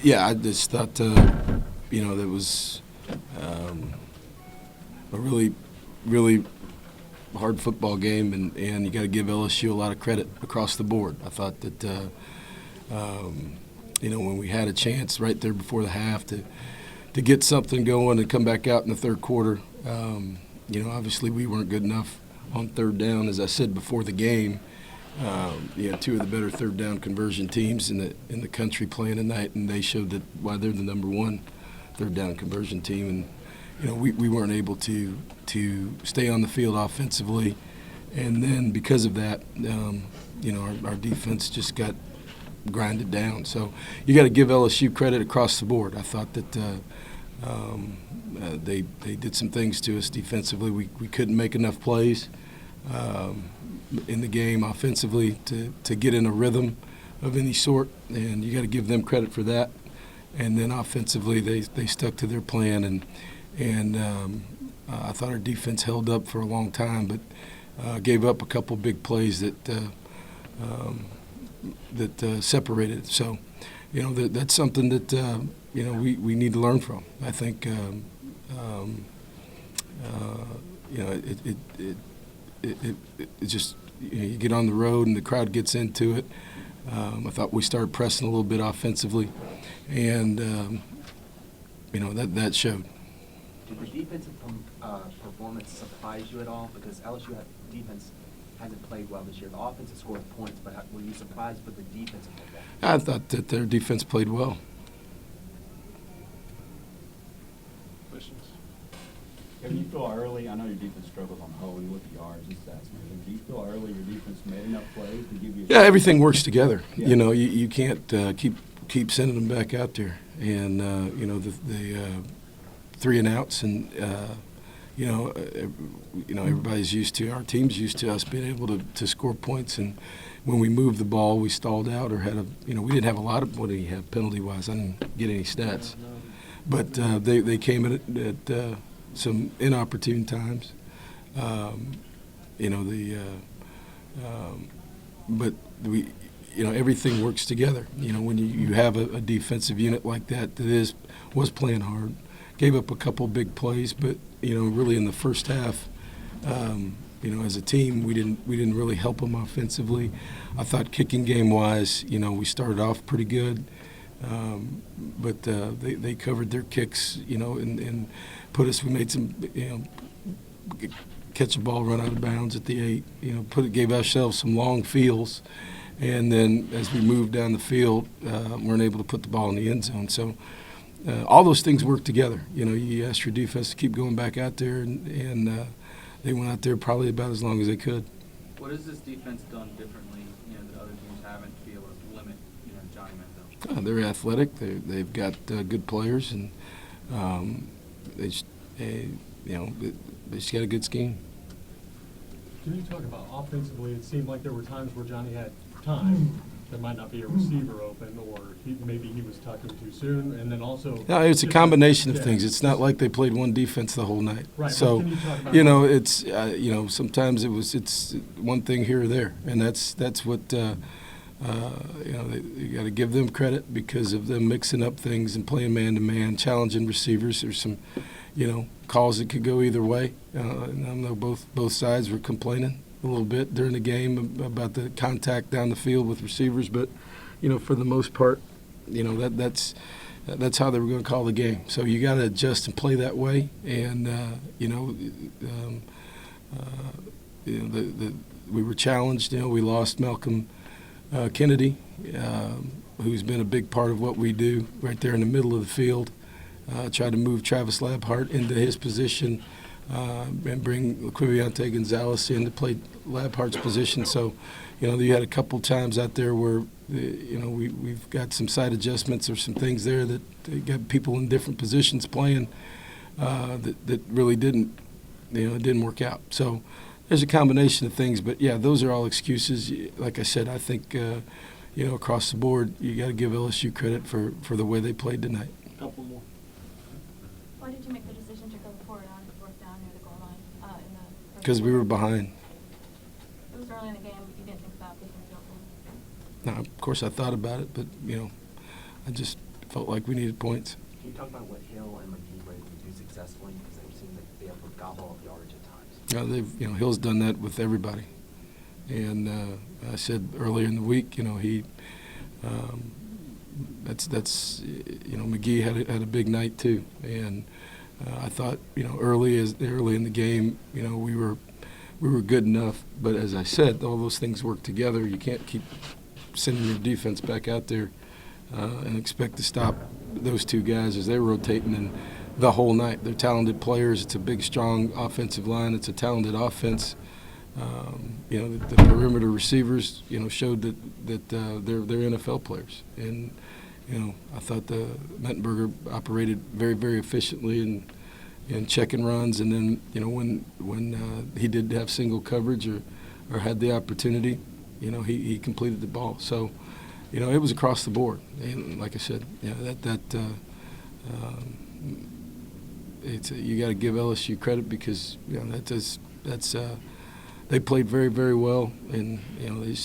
Yeah, I just thought, that was a really hard football game, and you got to give LSU a lot of credit across the board. I thought that, when we had a chance right there before the half to get something going and come back out in the third quarter, obviously we weren't good enough on third down. As I said before the game, two of the better third down conversion teams in the country playing tonight, and they showed that why they're the number one third down conversion team. And we weren't able to stay on the field offensively, and then because of that, our defense just got grinded down. So you got to give LSU credit across the board. I thought that they did some things to us defensively. We couldn't make enough plays in the game offensively to get in a rhythm of any sort, and you got to give them credit for that. And then offensively, they stuck to their plan, and I thought our defense held up for a long time, but gave up a couple big plays that separated. So, that's something that we need to learn from. I think it just you get on the road and the crowd gets into it. I thought we started pressing a little bit offensively, and that showed. Did the defensive performance surprise you at all? Because LSU defense hasn't played well this year. The offense has scored points, but were you surprised with the defensive performance? I thought that their defense played well. Questions? Kevin, you feel early, I know your defense struggles on the whole, you look at yards and stats and everything. Do you feel early your defense made enough plays to give you a Yeah, everything works together. Yeah. You can't keep sending them back out there. And, the 3 and outs, and, everybody's used to, our team's used to us being able to score points. And when we moved the ball, we stalled out or had we didn't have a lot of, what did he have penalty-wise? I didn't get any stats. But they came at some inopportune times. But everything works together. When you have a defensive unit like that was playing hard, gave up a couple big plays, but really in the first half, as a team, we didn't really help them offensively. I thought kicking game wise, we started off pretty good, but they covered their kicks, and put us. We made some, catch a ball, run out of bounds at the 8. Gave ourselves some long fields, and then as we moved down the field, weren't able to put the ball in the end zone. So all those things work together. You ask your defense to keep going back out there, and they went out there probably about as long as they could. What has this defense done differently, that other teams haven't to be able to limit, Johnny Manziel? They're athletic. They've got good players, and they just got a good scheme. Can you talk about offensively? It seemed like there were times where Johnny had time. There might not be a receiver open, or maybe he was tucking too soon, and then also. No, it's a combination of things. It's not like they played one defense the whole night. Right. So, can you talk about it's sometimes it's one thing here or there, and that's what you got to give them credit because of them mixing up things and playing man to man, challenging receivers. There's some, calls that could go either way. And I know both sides were complaining a little bit during the game about the contact down the field with receivers, but for the most part, that's how they were going to call the game. So you got to adjust and play that way. And we were challenged. We lost Malcolm Kennedy, who's been a big part of what we do right there in the middle of the field. Tried to move Travis Labhart into his position. And bring Quiviante Gonzalez in to play Labhart's position. So, you had a couple times out there where, we've got some side adjustments or some things there that they got people in different positions playing that really didn't work out. So there's a combination of things, but yeah, those are all excuses. Like I said, I think, across the board, you got to give LSU credit for the way they played tonight. A couple more. Why did you make the decision to go for it on fourth down near the goal line? Because we were behind. It was early in the game. You didn't think about kicking the field goal. Now, of course, I thought about it, but I just felt like we needed points. Can you talk about what Hill and McGee were able to do successfully? Because they seem like they have to gobble up yardage at times. Hill's done that with everybody. And I said earlier in the week, McGee had a big night too. And I thought, early in the game, we were good enough. But as I said, all those things work together. You can't keep sending your defense back out there and expect to stop those two guys as they're rotating and the whole night. They're talented players. It's a big, strong offensive line. It's a talented offense. The perimeter receivers, showed that they're NFL players. And, I thought the Mettenberger operated very, very efficiently in checking runs. And then, when he did have single coverage or had the opportunity, he completed the ball. So, it was across the board. And like I said, you got to give LSU credit because, they played very, very well, and they